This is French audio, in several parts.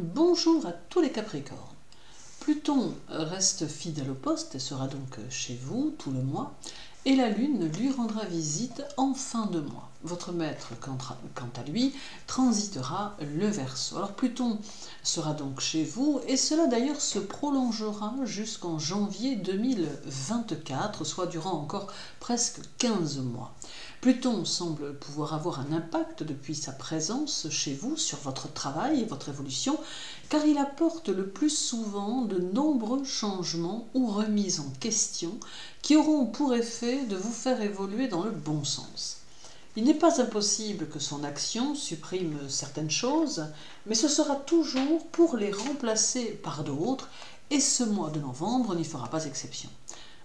Bonjour à tous les Capricornes. Pluton reste fidèle au poste et sera donc chez vous tout le mois, et la Lune lui rendra visite en fin de mois. Votre maître, quant à lui, transitera le Verseau. Alors Pluton sera donc chez vous, et cela d'ailleurs se prolongera jusqu'en janvier 2024, soit durant encore presque 15 mois. Pluton semble pouvoir avoir un impact depuis sa présence chez vous sur votre travail et votre évolution, car il apporte le plus souvent de nombreux changements ou remises en question qui auront pour effet de vous faire évoluer dans le bon sens. Il n'est pas impossible que son action supprime certaines choses, mais ce sera toujours pour les remplacer par d'autres, et ce mois de novembre n'y fera pas exception.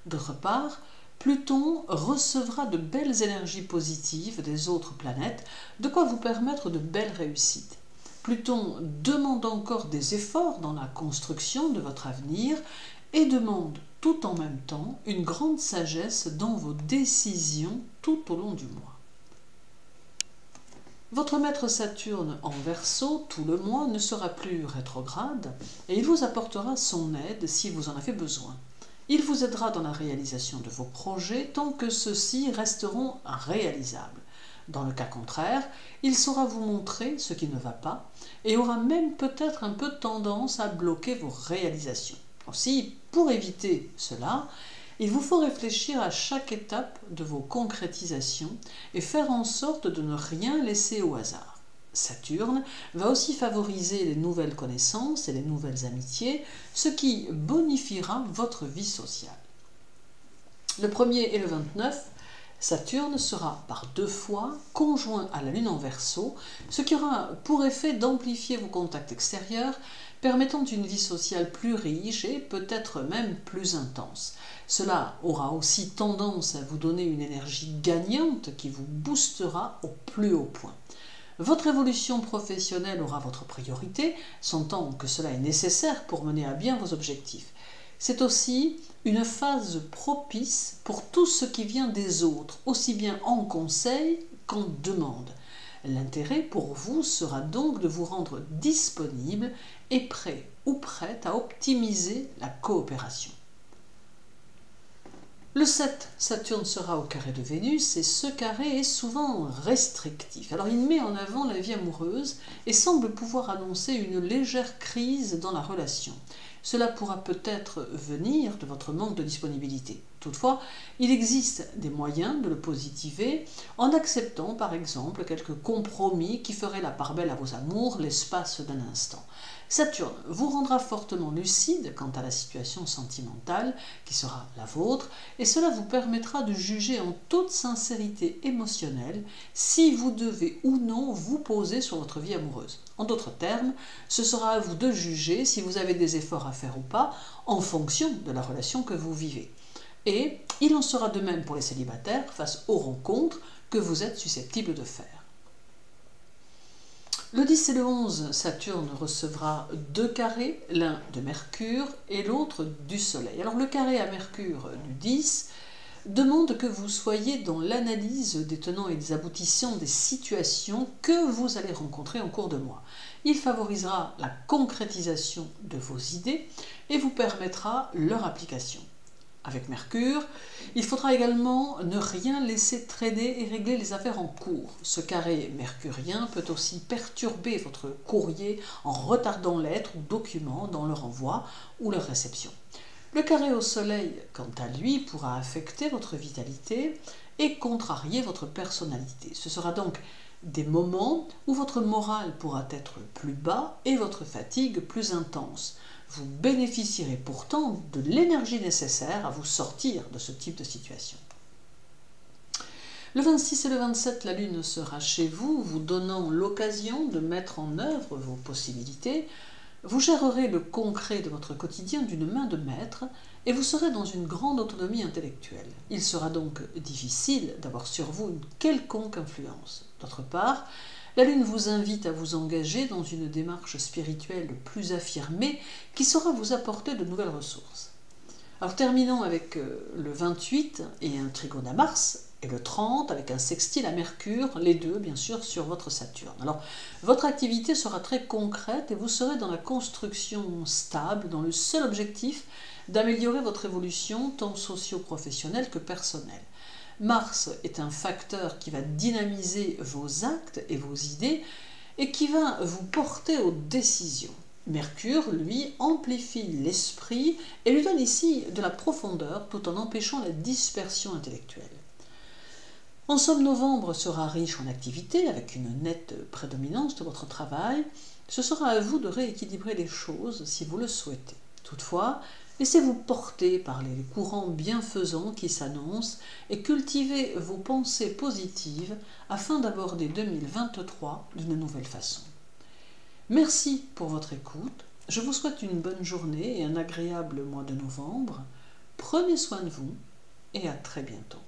D'autre part, Pluton recevra de belles énergies positives des autres planètes, de quoi vous permettre de belles réussites. Pluton demande encore des efforts dans la construction de votre avenir et demande tout en même temps une grande sagesse dans vos décisions tout au long du mois. Votre maître Saturne en Verseau tout le mois ne sera plus rétrograde et il vous apportera son aide si vous en avez besoin. Il vous aidera dans la réalisation de vos projets tant que ceux-ci resteront réalisables. Dans le cas contraire, il saura vous montrer ce qui ne va pas et aura même peut-être un peu tendance à bloquer vos réalisations. Aussi, pour éviter cela, il vous faut réfléchir à chaque étape de vos concrétisations et faire en sorte de ne rien laisser au hasard. Saturne va aussi favoriser les nouvelles connaissances et les nouvelles amitiés, ce qui bonifiera votre vie sociale. Le 1er et le 29, Saturne sera par 2 fois conjoint à la Lune en Verseau, ce qui aura pour effet d'amplifier vos contacts extérieurs, permettant une vie sociale plus riche et peut-être même plus intense. Cela aura aussi tendance à vous donner une énergie gagnante qui vous boostera au plus haut point. Votre évolution professionnelle aura votre priorité, sentant que cela est nécessaire pour mener à bien vos objectifs. C'est aussi une phase propice pour tout ce qui vient des autres, aussi bien en conseil qu'en demande. L'intérêt pour vous sera donc de vous rendre disponible et prêt ou prête à optimiser la coopération. Le 7, Saturne sera au carré de Vénus et ce carré est souvent restrictif. Alors il met en avant la vie amoureuse et semble pouvoir annoncer une légère crise dans la relation. Cela pourra peut-être venir de votre manque de disponibilité. Toutefois, il existe des moyens de le positiver en acceptant par exemple quelques compromis qui feraient la part belle à vos amours l'espace d'un instant. Saturne vous rendra fortement lucide quant à la situation sentimentale qui sera la vôtre et cela vous permettra de juger en toute sincérité émotionnelle si vous devez ou non vous poser sur votre vie amoureuse. En d'autres termes, ce sera à vous de juger si vous avez des efforts à faire ou pas en fonction de la relation que vous vivez. Et il en sera de même pour les célibataires face aux rencontres que vous êtes susceptibles de faire. Le 10 et le 11, Saturne recevra 2 carrés, l'un de Mercure et l'autre du Soleil. Alors le carré à Mercure du 10 demande que vous soyez dans l'analyse des tenants et des aboutissants des situations que vous allez rencontrer en cours de mois. Il favorisera la concrétisation de vos idées et vous permettra leur application. Avec Mercure, il faudra également ne rien laisser traîner et régler les affaires en cours. Ce carré mercurien peut aussi perturber votre courrier en retardant lettres ou documents dans leur envoi ou leur réception. Le carré au Soleil, quant à lui, pourra affecter votre vitalité et contrarier votre personnalité. Ce sera donc des moments où votre morale pourra être plus bas et votre fatigue plus intense. Vous bénéficierez pourtant de l'énergie nécessaire à vous sortir de ce type de situation. Le 26 et le 27, la Lune sera chez vous, vous donnant l'occasion de mettre en œuvre vos possibilités. Vous gérerez le concret de votre quotidien d'une main de maître et vous serez dans une grande autonomie intellectuelle. Il sera donc difficile d'avoir sur vous une quelconque influence. D'autre part, la Lune vous invite à vous engager dans une démarche spirituelle plus affirmée qui saura vous apporter de nouvelles ressources. Alors terminons avec le 28 et un trigone à Mars. Et le 30 avec un sextile à Mercure, les deux bien sûr sur votre Saturne. Alors votre activité sera très concrète et vous serez dans la construction stable, dans le seul objectif d'améliorer votre évolution tant socio-professionnelle que personnelle. Mars est un facteur qui va dynamiser vos actes et vos idées et qui va vous porter aux décisions. Mercure, lui, amplifie l'esprit et lui donne ici de la profondeur tout en empêchant la dispersion intellectuelle. En somme, novembre sera riche en activités avec une nette prédominance de votre travail. Ce sera à vous de rééquilibrer les choses si vous le souhaitez. Toutefois, laissez-vous porter par les courants bienfaisants qui s'annoncent et cultivez vos pensées positives afin d'aborder 2023 d'une nouvelle façon. Merci pour votre écoute. Je vous souhaite une bonne journée et un agréable mois de novembre. Prenez soin de vous et à très bientôt.